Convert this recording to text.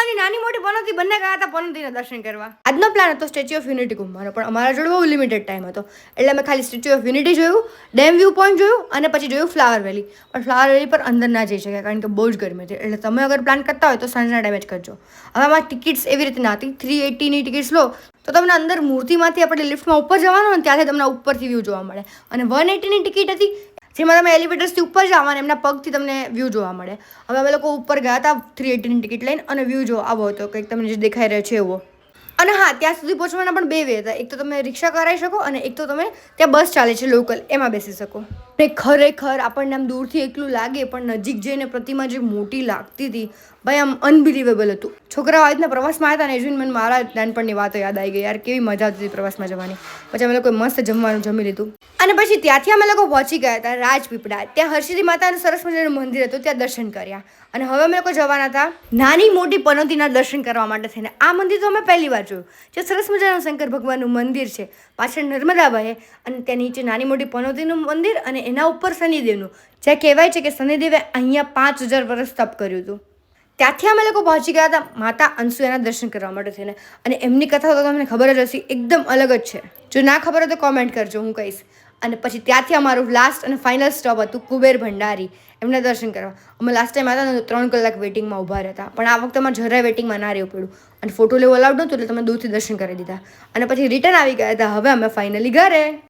નાની નાની મોટી પનોતી બંને ગયા હતા પનોતીના દર્શન કરવા. આજનો પ્લાન હતો સ્ટેચ્યુ ઓફ યુનિટી ઘૂમવાનો, પણ અમારા જોડે બહુ લિમિટેડ ટાઈમ હતો એટલે અમે ખાલી સ્ટેચ્યુ ઓફ યુનિટી જોયું, ડેમ વ્યૂ પોઈન્ટ જોયું અને પછી જોયું ફ્લાવર વેલી. પણ ફ્લાવર વેલી પર અંદર ના જઈ શક્યા કારણ કે બહુ જ ગરમી હતી. એટલે તમે અગર પ્લાન કરતા હોય તો સાંજના ટાઈમે જ કરજો. હવે આમાં ટિકિટ્સ એવી રીતે ના હતી. 380ની ટિકિટ્સ લો તો તમને અંદર મૂર્તિમાંથી આપણે લિફ્ટમાં ઉપર જવાનું હોય ને ત્યાંથી તમને ઉપરથી વ્યૂ જોવા મળે. અને 180ની ટિકિટ હતી જેમાં તમે એલિવેટર્સથી ઉપર જાઓ અને એમના પગથી તમને વ્યૂ જોવા મળે. હવે અમે લોકો ઉપર ગયા હતા 380ની ટિકિટ લઈને અને વ્યૂ જો આવો હતો કંઈક તમને જે દેખાઈ રહ્યો છે એવો. અને હા, ત્યાં સુધી પહોંચવાના પણ બે વે હતા. એક તો તમે રિક્ષા કરાવી શકો અને એક તો તમે ત્યાં બસ ચાલે છે લોકલ, એમાં બેસી શકો. ને ખરેખર આપણને આમ દૂરથી એકલું લાગે પણ નજીક જઈને પ્રતિમા જે મોટી લાગતી હતી ભાઈ, આમ અનબિલીવેબલ હતું. છોકરાઓ આ રીતના પ્રવાસમાં આવ્યા હતા ને જોઈને મને મારા નાનપણની વાતો યાદ આવી ગઈ. યાર કેવી મજા આવતી હતી પ્રવાસમાં જવાની. પછી અમે લોકો મસ્ત જમવાનું જમી લીધું અને પછી ત્યાંથી અમે લોકો પહોંચી ગયા હતા રાજપીપળા. ત્યાં હરસિદ્ધિ માતાનું સરસ મજાનું મંદિર હતું, ત્યાં દર્શન કર્યા. અને હવે અમે લોકો જવાના હતા નાની મોટી પનોતીના દર્શન કરવા માટે થઈને. આ મંદિર તો અમે પહેલી વાર જોયું. જે સરસ મજાનું શંકર ભગવાનનું મંદિર છે, પાછળ નર્મદા વહે અને ત્યાં નીચે નાની મોટી પનોતીનું મંદિર અને એના ઉપર શનિદેવનું, જ્યાં કહેવાય છે કે શનિદેવે અહીંયા 5000 વર્ષ તપ કર્યું હતું. ત્યાંથી અમે લોકો પહોંચી ગયા હતા માતા અનસુયાના દર્શન કરવા માટે થઈને. અને એમની કથા તો તમને ખબર જ હશે, એકદમ અલગ જ છે. જો ના ખબર હોય તો કોમેન્ટ કરજો, હું કહીશ. અને પછી ત્યાંથી અમારું લાસ્ટ અને ફાઇનલ સ્ટોપ હતું કુબેર ભંડારી, એમના દર્શન કરવા. અમે લાસ્ટ ટાઈમ આવ્યા ને 3 કલાક વેટિંગમાં ઊભા રહેતા, પણ આ વખતે અમારે જરાય વેટિંગમાં ના રહેવું પડ્યું. અને ફોટો લેવો અલાઉડ નહોતું એટલે તમે દૂરથી દર્શન કરી દીધા અને પછી રિટર્ન આવી ગયા હતા. હવે અમે ફાઇનલી ઘરે.